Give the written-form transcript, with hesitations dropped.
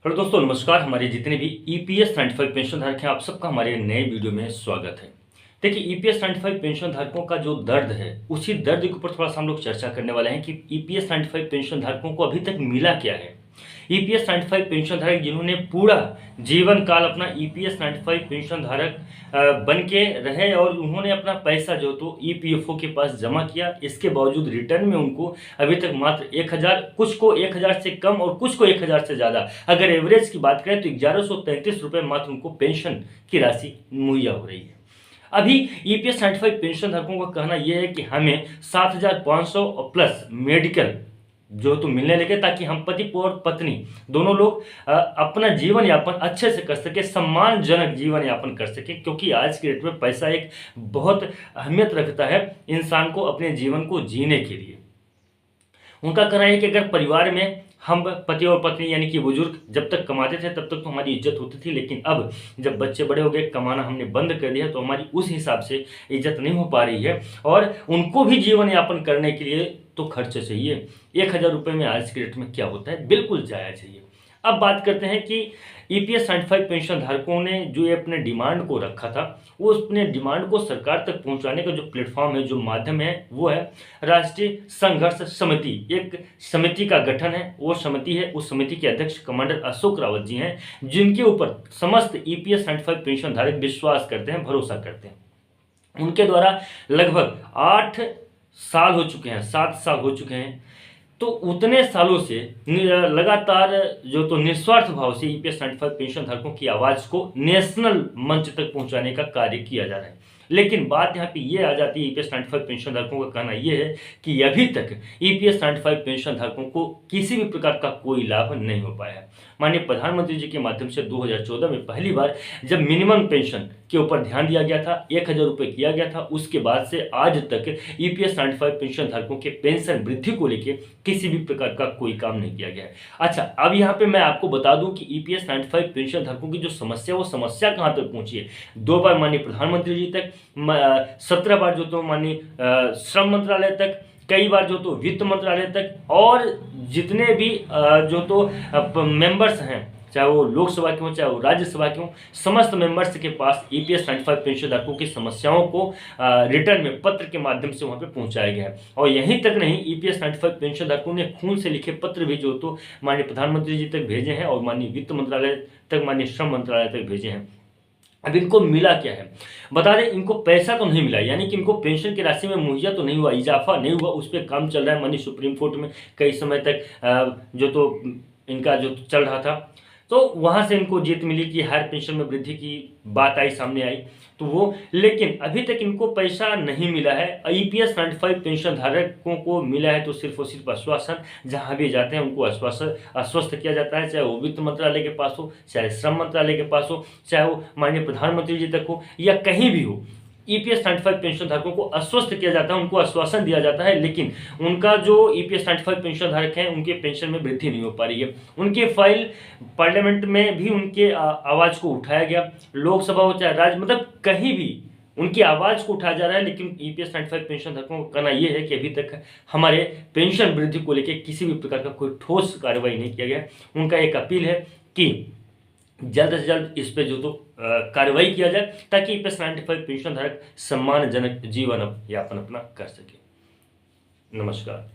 Hello दोस्तों, नमस्कार। हमारे जितने भी ईपीएस 95 पेंशन धारक हैं, आप सबका हमारे नए वीडियो में स्वागत है। देखिए, ईपीएस 95 पेंशन धारकों का जो दर्द है, उसी दर्द के ऊपर थोड़ा सा हम लोग चर्चा करने वाले हैं कि ईपीएस 95 पेंशन धारकों को अभी तक मिला क्या है। ईपीएस 95 पेंशन धारक जिन्होंने पूरा जीवन काल अपना ईपीएस 95 पेंशन धारक बन के रहे और उन्होंने अपना पैसा जो तो ईपीएफओ के पास जमा किया, इसके बावजूद रिटर्न में उनको अभी तक मात्र 1000, कुछ को 1000 से कम और कुछ को 1000 से ज़्यादा, अगर एवरेज की बात करें तो 1133 रुपये मात्र उनको पेंशन की राशि मुहैया हो रही है। अभी ईपीएस 95 पेंशन धारकों का कहना यह है कि हमें 7500 प्लस मेडिकल जो तो मिलने लगे, ताकि हम पति और पत्नी दोनों लोग अपना जीवन यापन अच्छे से कर सके, सम्मानजनक जीवन यापन कर सके, क्योंकि आज के डेट में पैसा एक बहुत अहमियत रखता है इंसान को अपने जीवन को जीने के लिए। उनका कहना है कि अगर परिवार में हम पति और पत्नी यानी कि बुजुर्ग जब तक कमाते थे तब तक तो हमारी इज्जत होती थी, लेकिन अब जब बच्चे बड़े हो गए, कमाना हमने बंद कर दिया, तो हमारी उस हिसाब से इज्जत नहीं हो पा रही है और उनको भी जीवन यापन करने के लिए तो खर्च चाहिए। 1000 रुपये में आज के डेट में क्या होता है, बिल्कुल जाया चाहिए। अब बात करते हैं कि ईपीएस 95 पेंशन धारकों ने जो ये अपने डिमांड को रखा था, वो अपने डिमांड को सरकार तक पहुंचाने का जो प्लेटफॉर्म है, जो माध्यम है, वो है राष्ट्रीय संघर्ष समिति। एक समिति का गठन है, वो समिति है, उस समिति के अध्यक्ष कमांडर अशोक रावत जी हैं, जिनके ऊपर समस्त ईपीएस 95 पेंशन धारक विश्वास करते हैं, भरोसा करते हैं। उनके द्वारा लगभग 8 साल हो चुके हैं, 7 साल हो चुके हैं, तो उतने सालों से लगातार जो तो निस्वार्थ भाव से ईपीएस 95 पेंशन धारकों की आवाज़ को नेशनल मंच तक पहुंचाने का कार्य किया जा रहा है। लेकिन बात यहाँ पे ये आ जाती है, ईपीएस 95 पेंशन धारकों का कहना ये है कि अभी तक ईपीएस 95 पेंशन धारकों को किसी भी प्रकार का कोई लाभ नहीं हो पाया है। माननीय प्रधानमंत्री जी के माध्यम से 2014 में पहली बार जब मिनिमम पेंशन के ऊपर ध्यान दिया गया था, 1000 रुपये किया गया था, उसके बाद से आज तक ईपीएस 95 पेंशन धारकों के पेंशन वृद्धि को लेकर किसी भी प्रकार का कोई काम नहीं किया गया है। अच्छा, अब यहाँ पे मैं आपको बता दूं कि ईपीएस 95 पेंशन धारकों की जो समस्या, वो समस्या कहाँ तक पहुंची है। 2 बार माननीय प्रधानमंत्री जी तक, 17 बार जो तो माननीय श्रम मंत्रालय तक, कई बार जो तो वित्त मंत्रालय तक, और जितने भी जो तो मेंबर्स हैं, चाहे वो लोकसभा के हों चाहे वो राज्यसभा के हों, समस्त मेंबर्स के पास ईपीएस 95 पेंशन धारकों की समस्याओं को रिटर्न में पत्र के माध्यम से वहां पे पहुंचाया गया है। और यहीं तक नहीं, ईपीएस 95 पेंशन धारकों ने खून से लिखे पत्र भी जो तो माननीय प्रधानमंत्री जी तक भेजे हैं और माननीय वित्त मंत्रालय तक, माननीय श्रम मंत्रालय तक भेजे हैं। अब इनको मिला क्या है, बता दें, इनको पैसा तो नहीं मिला, यानी कि इनको पेंशन की राशि में मुहैया तो नहीं हुआ, इजाफा नहीं हुआ, उस पर काम चल रहा है। माननीय सुप्रीम कोर्ट में कई समय तक जो तो इनका जो चल रहा था, तो वहाँ से इनको जीत मिली कि हायर पेंशन में वृद्धि की बात आई, सामने आई, तो वो, लेकिन अभी तक इनको पैसा नहीं मिला है। ईपीएस 95 पेंशन धारकों को मिला है तो सिर्फ और सिर्फ आश्वासन, जहाँ भी जाते हैं उनको आश्वस्त किया जाता है, चाहे वो वित्त मंत्रालय के पास हो, चाहे श्रम मंत्रालय के पास हो, चाहे वो माननीय प्रधानमंत्री जी तक हो, या कहीं भी हो। ईपीएस 95 पेंशन धारकों को आश्वस्त किया जाता है, उनको आश्वासन दिया जाता है, लेकिन उनका जो ईपीएस 95 पेंशन धारक हैं, उनके पेंशन में वृद्धि नहीं हो पा रही है। उनके फाइल पार्लियामेंट में भी उनके आवाज़ को उठाया गया, लोकसभा हो चाहे राज्य, मतलब कहीं भी उनकी आवाज़ को उठाया जा रहा है, लेकिन ईपीएस 95 पेंशन धारकों का कहना यह है कि अभी तक हमारे पेंशन वृद्धि को लेकर किसी भी प्रकार का कोई ठोस कार्रवाई नहीं किया गया। उनका एक अपील है कि जल्द से जल्द इस पे जो तो कार्रवाई किया जाए, ताकि ईपीएस 95 पेंशन धारक सम्मानजनक जीवन यापन अपना कर सके। नमस्कार।